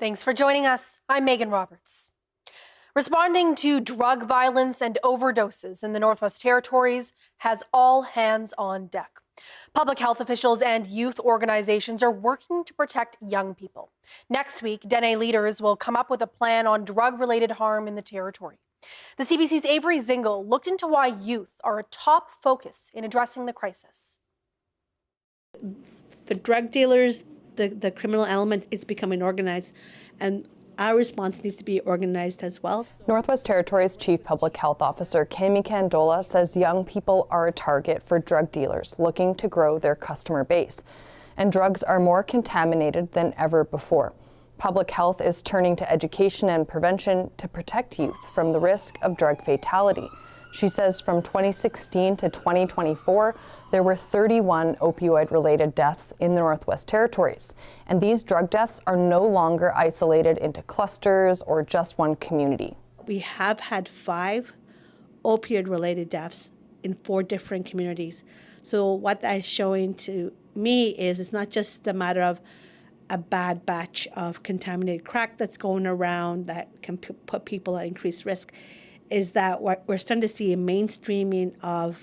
Thanks for joining us. I'm Megan Roberts. Responding to drug violence and overdoses in the Northwest Territories has all hands on deck. Public health officials and youth organizations are working to protect young people. Next week, Dene leaders will come up with a plan on drug-related harm in the territory. The CBC's Avery Zingle looked into why youth are a top focus in addressing the crisis. The drug dealers, the criminal element is becoming organized, and our response needs to be organized as well. Northwest Territories Chief Public Health Officer Kami Candola says young people are a target for drug dealers looking to grow their customer base, and drugs are more contaminated than ever before. Public health is turning to education and prevention to protect youth from the risk of drug fatality. She says from 2016 to 2024, there were 31 opioid-related deaths in the Northwest Territories. And these drug deaths are no longer isolated into clusters or just one community. We have had 5 opioid-related deaths in 4 different communities. So what that is showing to me is it's not just a matter of a bad batch of contaminated crack that's going around that can put people at increased risk, is that we're starting to see a mainstreaming of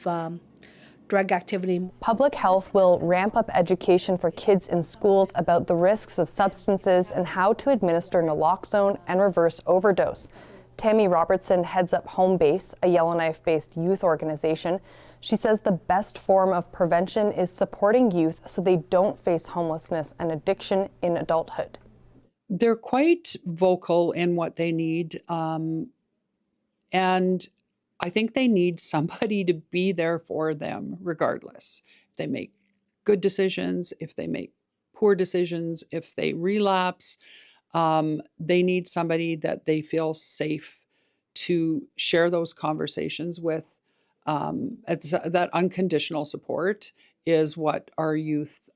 drug activity. Public health will ramp up education for kids in schools about the risks of substances and how to administer naloxone and reverse overdose. Tammy Robertson heads up Home Base, a Yellowknife-based youth organization. She says the best form of prevention is supporting youth so they don't face homelessness and addiction in adulthood. They're quite vocal in what they need. And I think they need somebody to be there for them regardless. If they make good decisions, if they make poor decisions, if they relapse, they need somebody that they feel safe to share those conversations with. That unconditional support is what our youth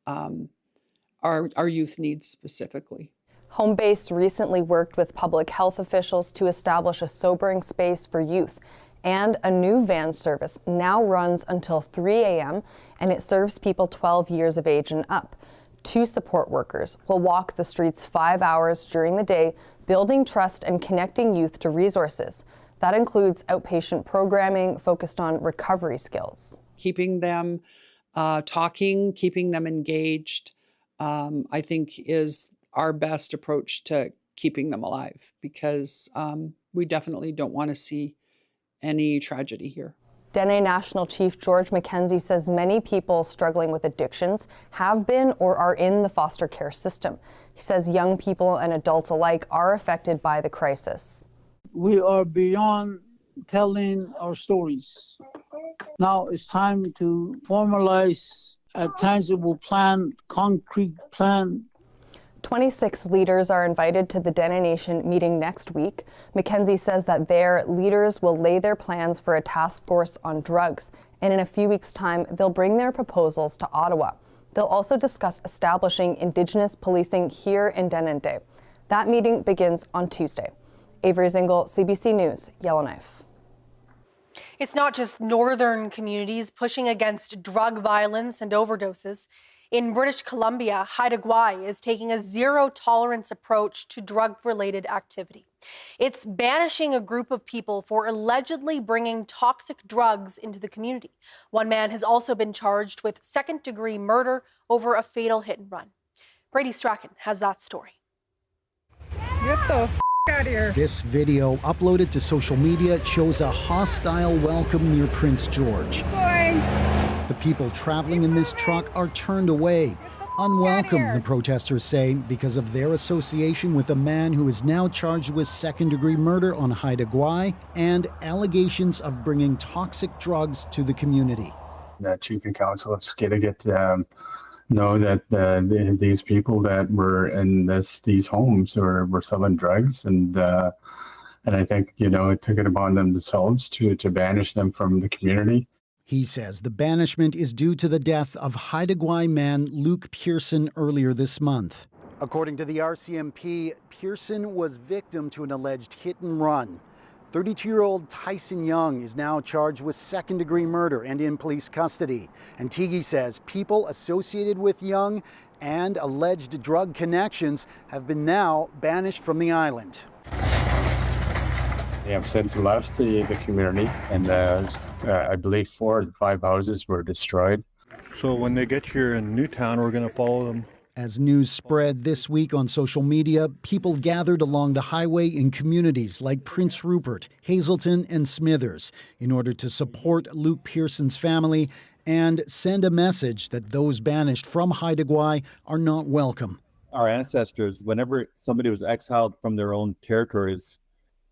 needs specifically. Home Base recently worked with public health officials to establish a sobering space for youth, and a new van service now runs until 3 a.m. and it serves people 12 years of age and up. 2 support workers will walk the streets 5 hours during the day, building trust and connecting youth to resources. That includes outpatient programming focused on recovery skills. Keeping them talking, keeping them engaged, I think is our best approach to keeping them alive, because we definitely don't want to see any tragedy here. Dene National Chief George McKenzie says many people struggling with addictions have been or are in the foster care system. He says young people and adults alike are affected by the crisis. We are beyond telling our stories. Now it's time to formalize a tangible plan, concrete plan. 26 leaders are invited to the Dene Nation meeting next week. McKenzie says that their leaders will lay their plans for a task force on drugs, and in a few weeks' time, they'll bring their proposals to Ottawa. They'll also discuss establishing Indigenous policing here in Denendeh. That meeting begins on Tuesday. Avery Zingle, CBC News, Yellowknife. It's not just northern communities pushing against drug violence and overdoses. In British Columbia, Haida Gwaii is taking a zero-tolerance approach to drug-related activity. It's banishing a group of people for allegedly bringing toxic drugs into the community. One man has also been charged with second-degree murder over a fatal hit-and-run. Brady Strachan has that story. Get the out of here. This video, uploaded to social media, shows a hostile welcome near Prince George. The people traveling in this truck are turned away. Unwelcome, the protesters say, because of their association with a man who is now charged with second-degree murder on Haida Gwaii and allegations of bringing toxic drugs to the community. The Chief and Council of Skidegate know that these people that were in these homes were selling drugs, and I think, it took it upon themselves to banish them from the community. He says the banishment is due to the death of Haida Gwaii man Luke Pearson earlier this month. According to the RCMP, Pearson was victim to an alleged hit and run. 32-year-old Tyson Young is now charged with second-degree murder and in police custody. And Teague says people associated with Young and alleged drug connections have been now banished from the island. They have since left the community, and I believe 4 of the 5 houses were destroyed. So when they get here in Newtown, we're going to follow them. As news spread this week on social media, people gathered along the highway in communities like Prince Rupert, Hazelton, and Smithers in order to support Luke Pearson's family and send a message that those banished from Haida Gwaii are not welcome. Our ancestors, whenever somebody was exiled from their own territories,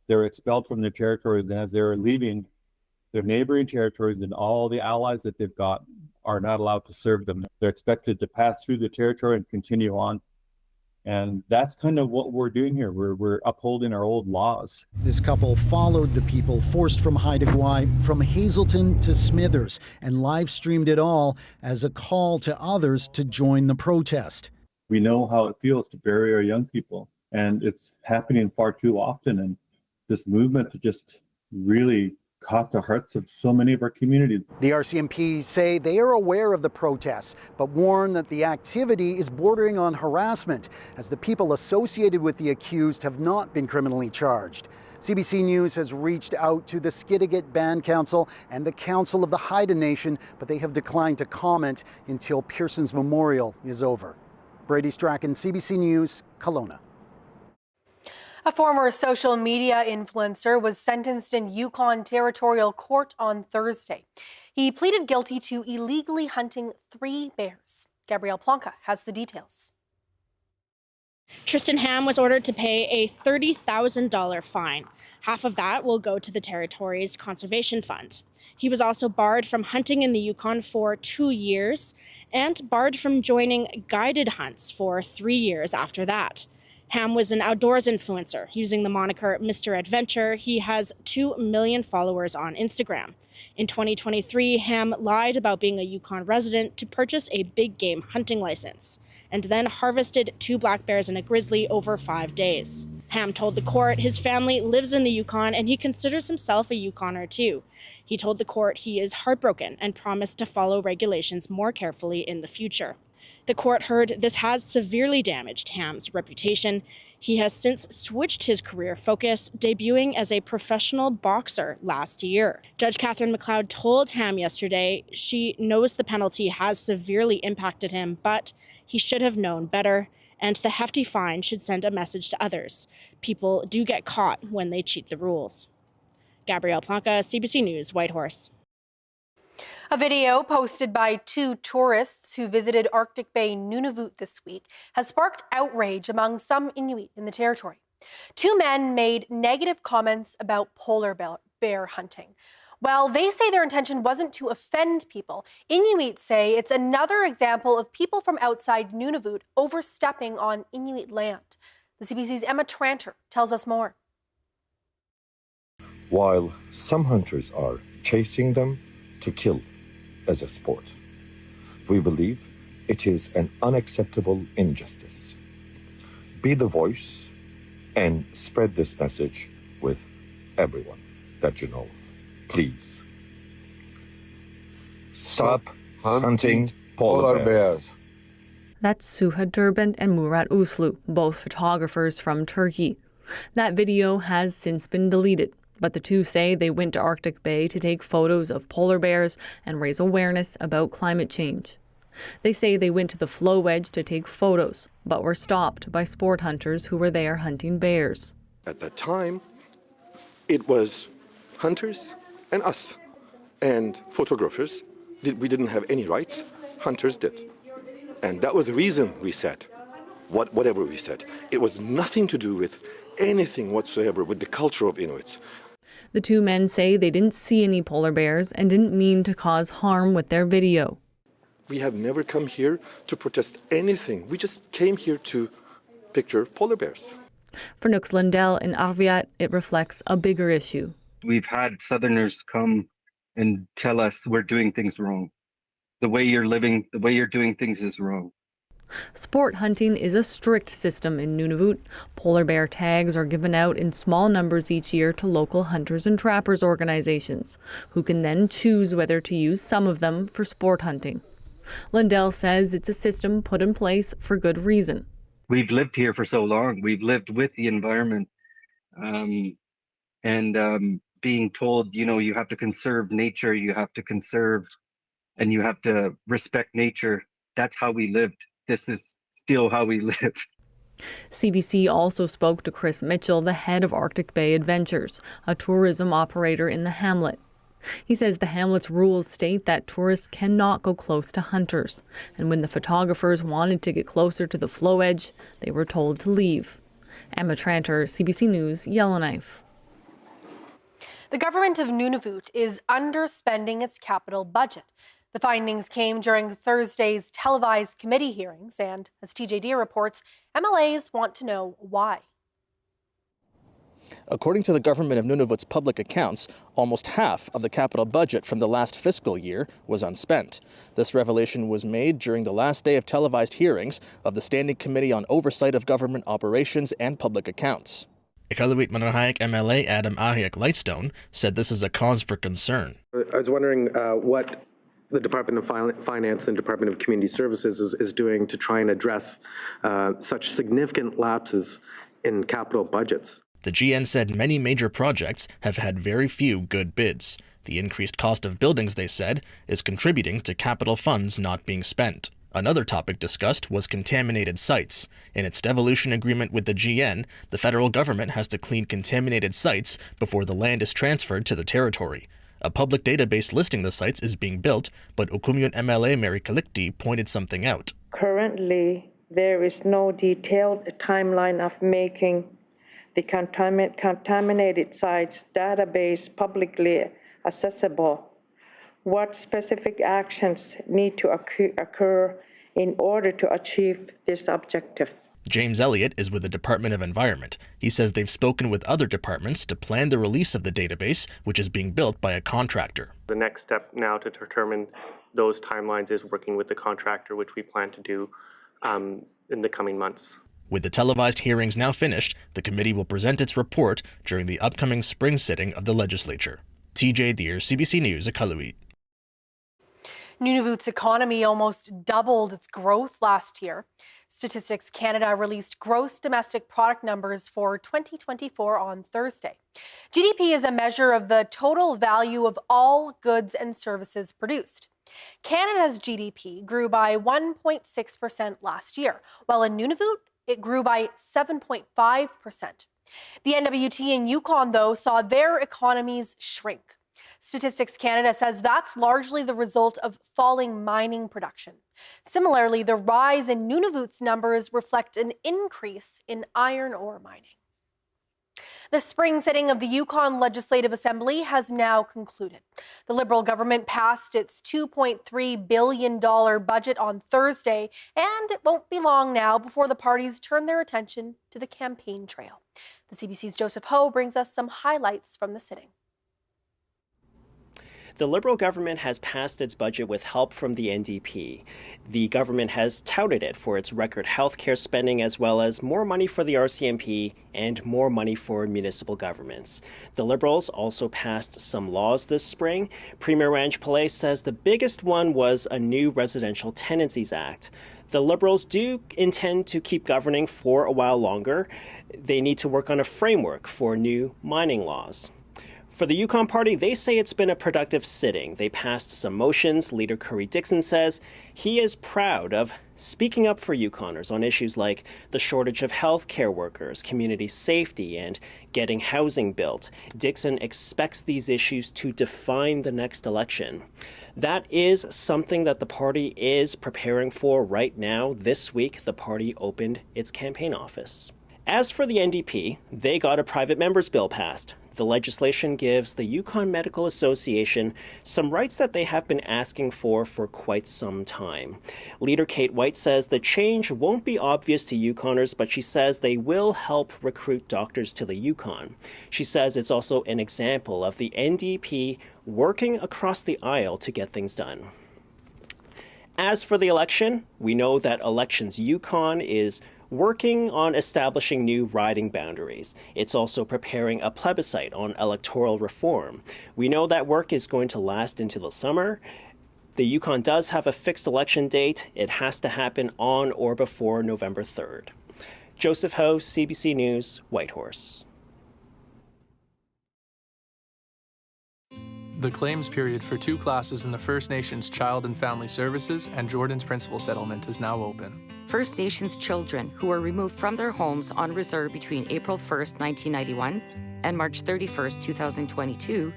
they were expelled from their territories, and as they were leaving, their neighboring territories and all the allies that they've got are not allowed to serve them. They're expected to pass through the territory and continue on. And that's kind of what we're doing here. We're upholding our old laws. This couple followed the people forced from Haida Gwaii from Hazelton to Smithers and live streamed it all as a call to others to join the protest. We know how it feels to bury our young people, and it's happening far too often. And this movement just really caught the hearts of so many of our communities. The RCMP say they are aware of the protests, but warn that the activity is bordering on harassment, as the people associated with the accused have not been criminally charged. CBC News has reached out to the Skidegate Band Council and the Council of the Haida Nation, but they have declined to comment until Pearson's memorial is over. Brady Strachan, CBC News, Kelowna. A former social media influencer was sentenced in Yukon Territorial Court on Thursday. He pleaded guilty to illegally hunting 3 bears. Gabrielle Plonka has the details. Tristan Ham was ordered to pay a $30,000 fine. Half of that will go to the territory's conservation fund. He was also barred from hunting in the Yukon for 2 years and barred from joining guided hunts for 3 years after that. Ham was an outdoors influencer. Using the moniker Mr. Adventure, he has 2 million followers on Instagram. In 2023, Ham lied about being a Yukon resident to purchase a big game hunting license, and then harvested 2 black bears and a grizzly over 5 days. Ham told the court his family lives in the Yukon and he considers himself a Yukoner too. He told the court he is heartbroken and promised to follow regulations more carefully in the future. The court heard this has severely damaged Ham's reputation. He has since switched his career focus, debuting as a professional boxer last year. Judge Catherine McLeod told Ham yesterday she knows the penalty has severely impacted him, but he should have known better, and the hefty fine should send a message to others. People do get caught when they cheat the rules. Gabrielle Plonka, CBC News, Whitehorse. A video posted by 2 tourists who visited Arctic Bay, Nunavut this week has sparked outrage among some Inuit in the territory. 2 men made negative comments about polar bear hunting. While they say their intention wasn't to offend people, Inuit say it's another example of people from outside Nunavut overstepping on Inuit land. The CBC's Emma Tranter tells us more. While some hunters are chasing them to kill as a sport, we believe it is an unacceptable injustice. Be the voice and spread this message with everyone that you know of. Please. Stop hunting polar bears. That's Suha Durbin and Murat Uslu, both photographers from Turkey. That video has since been deleted, but the 2 say they went to Arctic Bay to take photos of polar bears and raise awareness about climate change. They say they went to the flow wedge to take photos, but were stopped by sport hunters who were there hunting bears. At that time, it was hunters and us. And photographers, we didn't have any rights. Hunters did. And that was the reason we said whatever we said. It was nothing to do with anything whatsoever with the culture of Inuits. The 2 men say they didn't see any polar bears and didn't mean to cause harm with their video. We have never come here to protest anything. We just came here to picture polar bears. For Nux Lundell in Arviat, it reflects a bigger issue. We've had Southerners come and tell us we're doing things wrong. The way you're living, the way you're doing things is wrong. Sport hunting is a strict system in Nunavut. Polar bear tags are given out in small numbers each year to local hunters and trappers organizations, who can then choose whether to use some of them for sport hunting. Lindell says it's a system put in place for good reason. We've lived here for so long. We've lived with the environment, and being told, you have to conserve nature, you have to conserve, and you have to respect nature. That's how we lived. This is still how we live. CBC also spoke to Chris Mitchell, the head of Arctic Bay Adventures, a tourism operator in the hamlet. He says the hamlet's rules state that tourists cannot go close to hunters, and when the photographers wanted to get closer to the flow edge, they were told to leave. Emma Tranter, CBC News, Yellowknife. The government of Nunavut is underspending its capital budget. The findings came during Thursday's televised committee hearings, and as TJD reports, MLAs want to know why. According to the government of Nunavut's public accounts, almost half of the capital budget from the last fiscal year was unspent. This revelation was made during the last day of televised hearings of the Standing Committee on Oversight of Government Operations and Public Accounts. Iqaluit Manahayak MLA Adam Ahiak Lightstone said this is a cause for concern. I was wondering what the Department of Finance and Department of Community Services is doing to try and address such significant lapses in capital budgets. The GN said many major projects have had very few good bids. The increased cost of buildings, they said, is contributing to capital funds not being spent. Another topic discussed was contaminated sites. In its devolution agreement with the GN, the federal government has to clean contaminated sites before the land is transferred to the territory. A public database listing the sites is being built, but Okumuyon MLA Mary Kalikti pointed something out. Currently, there is no detailed timeline of making the contaminated sites database publicly accessible. What specific actions need to occur in order to achieve this objective? James Elliott is with the Department of Environment. He says they've spoken with other departments to plan the release of the database, which is being built by a contractor. The next step now to determine those timelines is working with the contractor, which we plan to do in the coming months. With the televised hearings now finished, the committee will present its report during the upcoming spring sitting of the legislature. TJ Deer, CBC News, Iqaluit. Nunavut's economy almost doubled its growth last year. Statistics Canada released gross domestic product numbers for 2024 on Thursday. GDP is a measure of the total value of all goods and services produced. Canada's GDP grew by 1.6% last year, while in Nunavut, it grew by 7.5%. The NWT and Yukon, though, saw their economies shrink. Statistics Canada says that's largely the result of falling mining production. Similarly, the rise in Nunavut's numbers reflect an increase in iron ore mining. The spring sitting of the Yukon Legislative Assembly has now concluded. The Liberal government passed its $2.3 billion budget on Thursday, and it won't be long now before the parties turn their attention to the campaign trail. The CBC's Joseph Ho brings us some highlights from the sitting. The Liberal government has passed its budget with help from the NDP. The government has touted it for its record healthcare spending, as well as more money for the RCMP and more money for municipal governments. The Liberals also passed some laws this spring. Premier Ranj Pillay says the biggest one was a new Residential Tenancies Act. The Liberals do intend to keep governing for a while longer. They need to work on a framework for new mining laws. For the Yukon Party, they say it's been a productive sitting. They passed some motions. Leader Curry Dixon says he is proud of speaking up for Yukoners on issues like the shortage of healthcare workers, community safety, and getting housing built. Dixon expects these issues to define the next election. That is something that the party is preparing for right now. This week, the party opened its campaign office. As for the NDP, they got a private member's bill passed. The legislation gives the Yukon Medical Association some rights that they have been asking for quite some time. Leader Kate White says the change won't be obvious to Yukoners, but she says they will help recruit doctors to the Yukon. She says it's also an example of the NDP working across the aisle to get things done. As for the election, we know that Elections Yukon is working on establishing new riding boundaries. It's also preparing a plebiscite on electoral reform. We know that work is going to last into the summer. The Yukon does have a fixed election date. It has to happen on or before November 3rd. Joseph Ho, CBC News, Whitehorse. The claims period for 2 classes in the First Nations Child and Family Services and Jordan's Principal Settlement is now open. First Nations children who were removed from their homes on reserve between April 1st, 1991 and March 31st, 2022,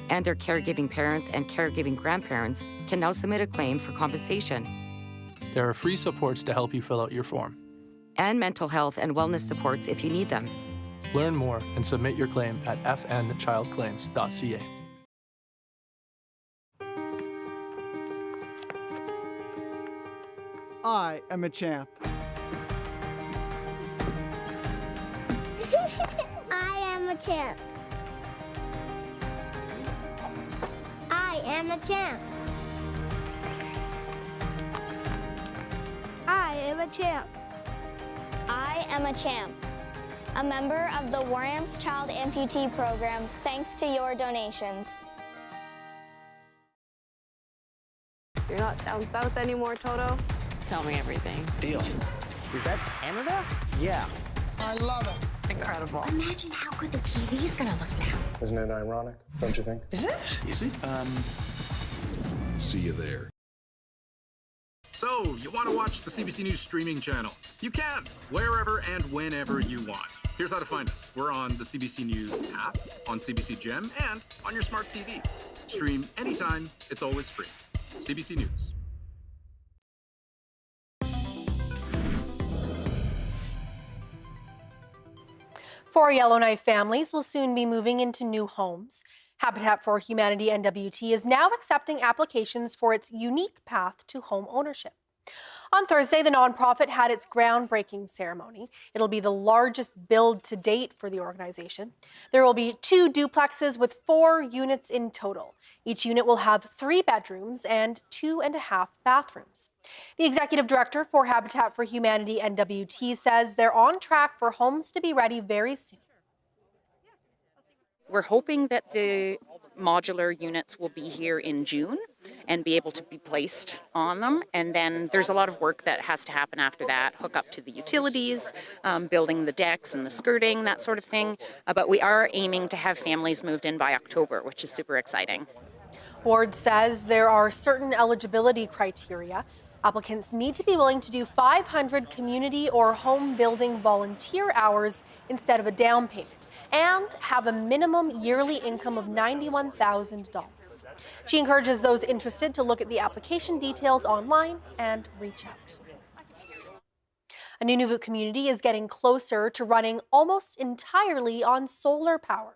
and their caregiving parents and caregiving grandparents can now submit a claim for compensation. There are free supports to help you fill out your form. And mental health and wellness supports if you need them. Learn more and submit your claim at fnchildclaims.ca. I am a champ. I am a champ. I am a champ. I am a champ. I am a champ. A member of the Warham's Child Amputee Program, thanks to your donations. You're not down south anymore, Toto? Tell me everything. Deal. Is that Canada? Yeah. I love it. Incredible. Imagine how good the TV's gonna look now. Isn't it ironic, don't you think? Is it? Is it? See you there. So, you want to watch the CBC News streaming channel? You can, wherever and whenever you want. Here's how to find us. We're on the CBC News app, on CBC Gem, and on your smart TV. Stream anytime, it's always free. CBC News. Four Yellowknife families will soon be moving into new homes. Habitat for Humanity NWT is now accepting applications for its unique path to home ownership. On Thursday, the nonprofit had its groundbreaking ceremony. It'll be the largest build to date for the organization. There will be 2 duplexes with 4 units in total. Each unit will have 3 bedrooms and 2.5 bathrooms. The executive director for Habitat for Humanity NWT says they're on track for homes to be ready very soon. We're hoping that the modular units will be here in June and be able to be placed on them. And then there's a lot of work that has to happen after that, hook up to the utilities, building the decks and the skirting, that sort of thing. But we are aiming to have families moved in by October, which is super exciting. Ward says there are certain eligibility criteria. Applicants need to be willing to do 500 community or home building volunteer hours instead of a down payment, and have a minimum yearly income of $91,000. She encourages those interested to look at the application details online and reach out. A Nunavut community is getting closer to running almost entirely on solar power.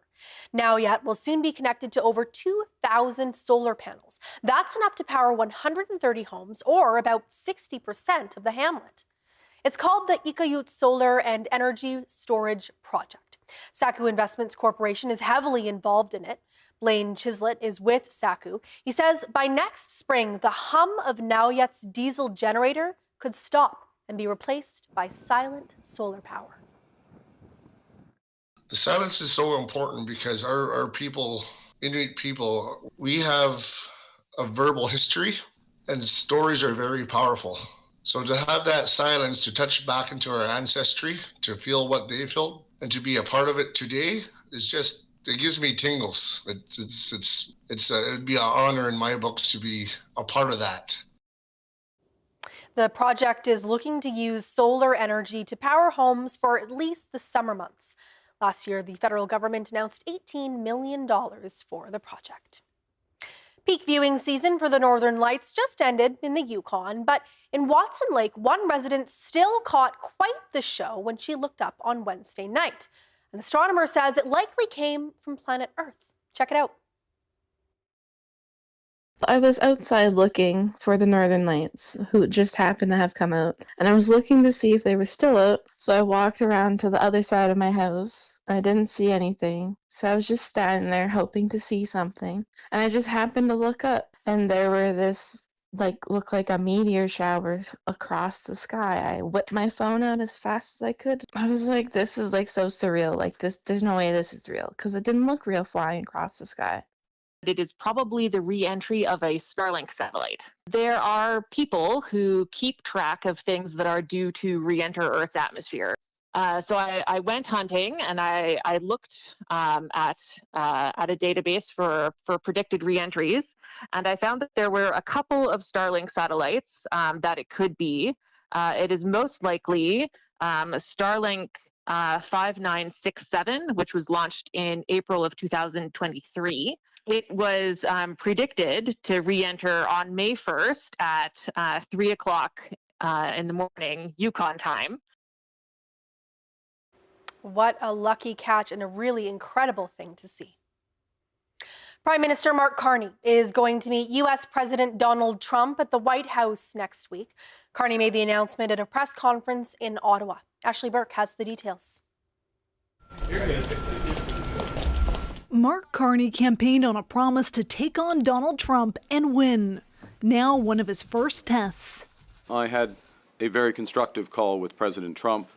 Nauyet will soon be connected to over 2,000 solar panels. That's enough to power 130 homes, or about 60% of the hamlet. It's called the Iqaluit Solar and Energy Storage Project. Saku Investments Corporation is heavily involved in it. Blaine Chislett is with Saku. He says by next spring, the hum of Nauyet's diesel generator could stop and be replaced by silent solar power. The silence is so important because our people, Inuit people, we have a verbal history and stories are very powerful. So to have that silence, to touch back into our ancestry, to feel what they felt, and to be a part of it today is just, it gives me tingles. It'd be an honor in my books to be a part of that. The project is looking to use solar energy to power homes for at least the summer months. Last year, the federal government announced $18 million for the project. Peak viewing season for the Northern Lights just ended in the Yukon, but in Watson Lake, one resident still caught quite the show when she looked up on Wednesday night. An astronomer says it likely came from planet Earth. Check it out. I was outside looking for the Northern Lights, who just happened to have come out, and I was looking to see if they were still out, so I walked around to the other side of my house. I didn't see anything, so I was just standing there hoping to see something, and I just happened to look up, and there were this looked like a meteor shower across the sky. I whipped my phone out as fast as I could. I was like, this is like so surreal. Like this, there's no way this is real because it didn't look real flying across the sky. It is probably the re-entry of a Starlink satellite. There are people who keep track of things that are due to re-enter Earth's atmosphere. So I went hunting and I looked at a database for predicted re-entries, and I found that there were a couple of Starlink satellites that it could be. It is most likely Starlink 5967, which was launched in April of 2023. It was predicted to re-enter on May 1st at 3 o'clock in the morning, Yukon time. What a lucky catch and a really incredible thing to see. Prime Minister Mark Carney is going to meet U.S. President Donald Trump at the White House next week. Carney made the announcement at a press conference in Ottawa. Ashley Burke has the details. Mark Carney campaigned on a promise to take on Donald Trump and win. Now one of his first tests. I had a very constructive call with President Trump,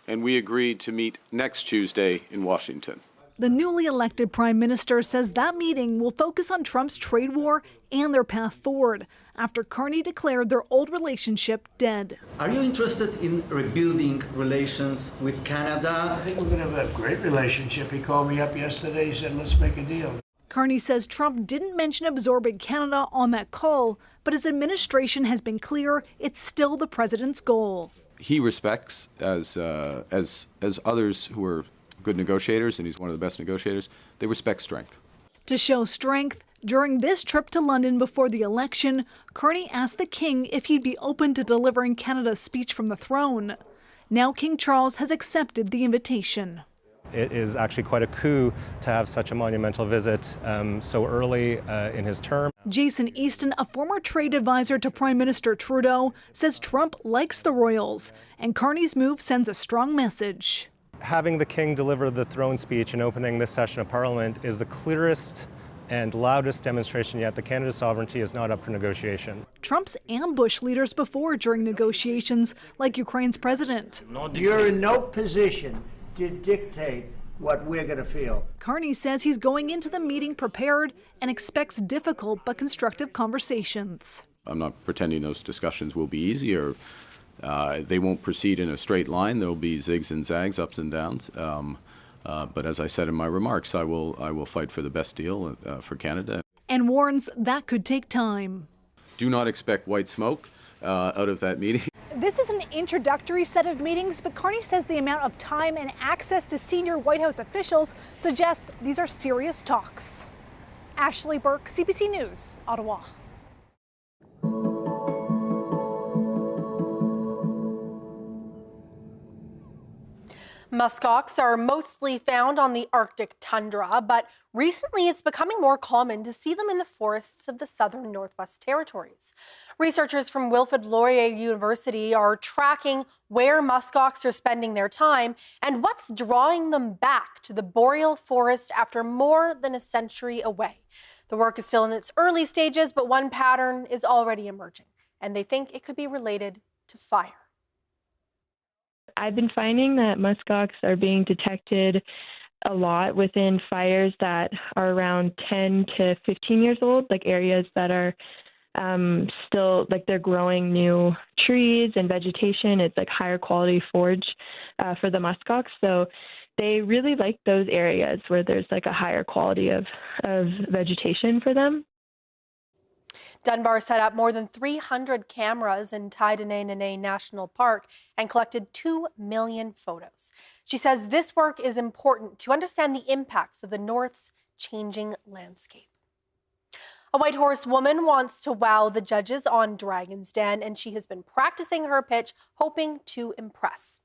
and we agreed to meet next Tuesday in Washington. The newly elected prime minister says that meeting will focus on Trump's trade war and their path forward after Carney declared their old relationship dead. Are you interested in rebuilding relations with Canada? I think we're going to have a great relationship. He called me up yesterday. He said, let's make a deal. Carney says Trump didn't mention absorbing Canada on that call, but his administration has been clear it's still the president's goal. He respects, as others who are good negotiators, and he's one of the best negotiators, they respect strength. To show strength, during this trip to London before the election, Carney asked the king if he'd be open to delivering Canada's speech from the throne. Now King Charles has accepted the invitation. It is actually quite a coup to have such a monumental visit so early in his term. Jason Easton, a former trade advisor to Prime Minister Trudeau, says Trump likes the royals, and Carney's move sends a strong message. Having the king deliver the throne speech and opening this session of Parliament is the clearest and loudest demonstration yet that Canada's sovereignty is not up for negotiation. Trump's ambushed leaders before during negotiations, like Ukraine's president. You're in no position to dictate what we're going to feel. Carney says he's going into the meeting prepared and expects difficult but constructive conversations. I'm not pretending those discussions will be easy or they won't proceed in a straight line. There'll be zigs and zags, ups and downs. But as I said in my remarks, I will fight for the best deal for Canada. And warns that could take time. Do not expect white smoke out of that meeting. This is an introductory set of meetings, but Carney says the amount of time and access to senior White House officials suggests these are serious talks. Ashley Burke, CBC News, Ottawa. Muskox are mostly found on the Arctic tundra, but recently it's becoming more common to see them in the forests of the southern Northwest Territories. Researchers from Wilfrid Laurier University are tracking where muskox are spending their time and what's drawing them back to the boreal forest after more than a century away. The work is still in its early stages, but one pattern is already emerging, and they think it could be related to fire. I've been finding that muskox are being detected a lot within fires that are around 10 to 15 years old, like areas that are still, like they're growing new trees and vegetation. It's like higher quality forage for the muskox. So they really like those areas where there's like a higher quality of vegetation for them. Dunbar set up more than 300 cameras in Haida National Park and collected 2 million photos. She says this work is important to understand the impacts of the North's changing landscape. A Whitehorse woman wants to wow the judges on Dragon's Den, and she has been practicing her pitch, hoping to impress.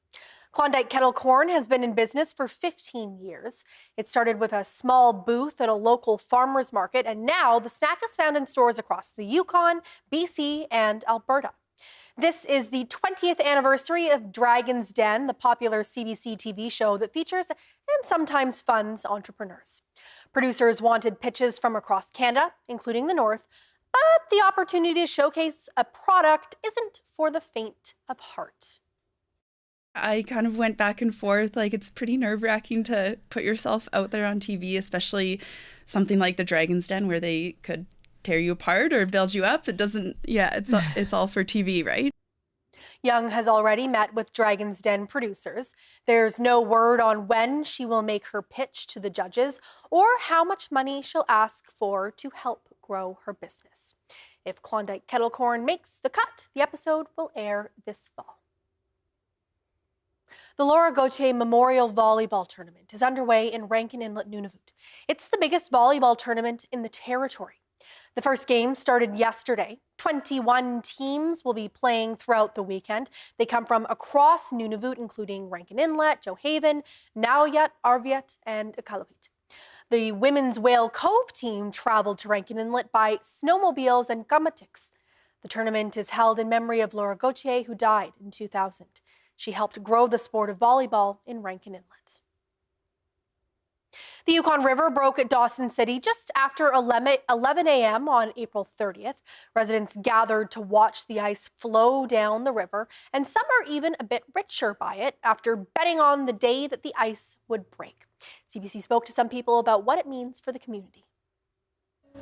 Klondike Kettle Corn has been in business for 15 years. It started with a small booth at a local farmer's market, and now the snack is found in stores across the Yukon, BC, and Alberta. This is the 20th anniversary of Dragon's Den, the popular CBC TV show that features and sometimes funds entrepreneurs. Producers wanted pitches from across Canada, including the North, But the opportunity to showcase a product isn't for the faint of heart. I kind of went back and forth. Like, it's pretty nerve-wracking to put yourself out there on TV, especially something like the Dragon's Den where they could tear you apart or build you up. It doesn't, it's all for TV, right? Young has already met with Dragon's Den producers. There's no word on when she will make her pitch to the judges or how much money she'll ask for to help grow her business. If Klondike Kettle Corn makes the cut, the episode will air this fall. The Laura Gauthier Memorial Volleyball Tournament is underway in Rankin Inlet, Nunavut. It's the biggest volleyball tournament in the territory. The first game started yesterday. 21 teams will be playing throughout the weekend. They come from across Nunavut, including Rankin Inlet, Johaven, Nauyut, Arviat, and Iqaluit. The women's Whale Cove team traveled to Rankin Inlet by snowmobiles and gamatiks. The tournament is held in memory of Laura Gauthier, who died in 2000. She helped grow the sport of volleyball in Rankin Inlet. The Yukon River broke at Dawson City just after 11 a.m. on April 30th. Residents gathered to watch the ice flow down the river, and some are even a bit richer by it after betting on the day that the ice would break. CBC spoke to some people about what it means for the community.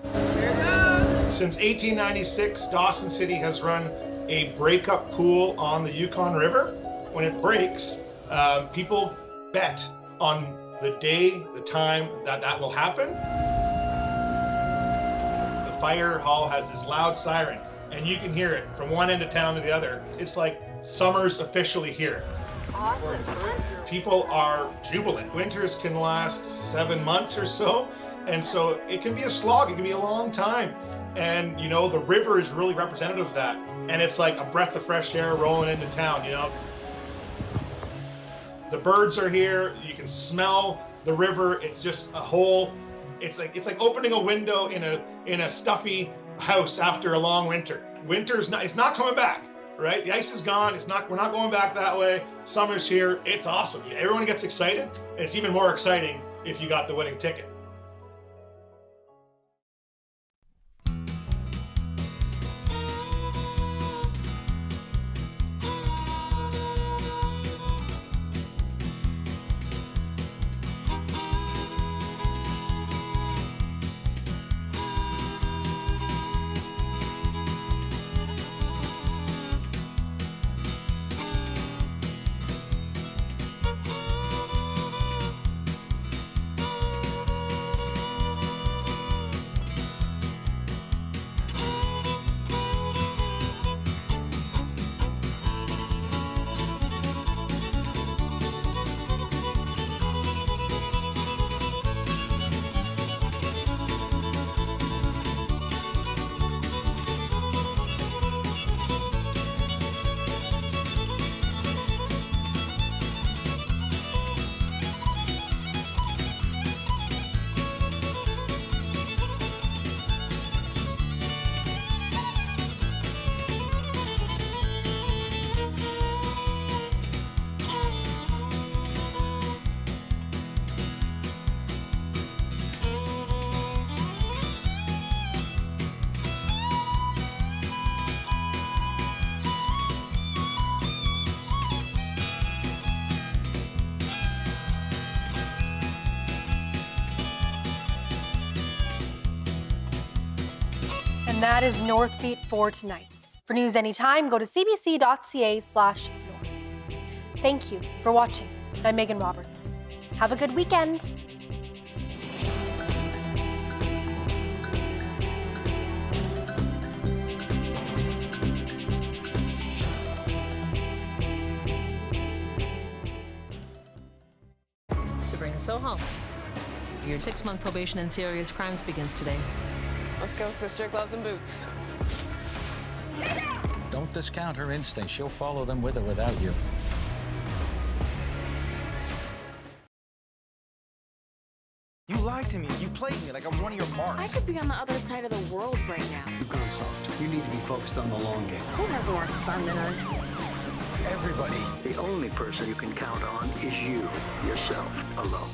Since 1896, Dawson City has run a breakup pool on the Yukon River. When it breaks, people bet on the day, the time that will happen. The fire hall has this loud siren, and you can hear it from one end of town to the other. It's like summer's officially here. Awesome. People are jubilant. Winters can last 7 months or so, and so it can be a slog. It can be a long time. And, you know, the river is really representative of that. And it's like a breath of fresh air rolling into town, you know. The birds are here. You can smell the river. It's just a whole. It's like opening a window in a stuffy house after a long winter. It's not coming back, right? The ice is gone. We're not going back that way. Summer's here. It's awesome. Everyone gets excited. It's even more exciting if you got the winning ticket. And that is Northbeat for tonight. For news anytime, go to cbc.ca/north. Thank you for watching. I'm Megan Roberts. Have a good weekend. Sabrina Sohal. Your 6-month probation in serious crimes begins today. Let's go, sister. Gloves and boots. Don't discount her instincts. She'll follow them with or without you. You lied to me. You played me like I was one of your marks. I could be on the other side of the world right now. You've gone soft. You need to be focused on the long game. Who has more fun than us? Everybody. The only person you can count on is you, yourself, alone.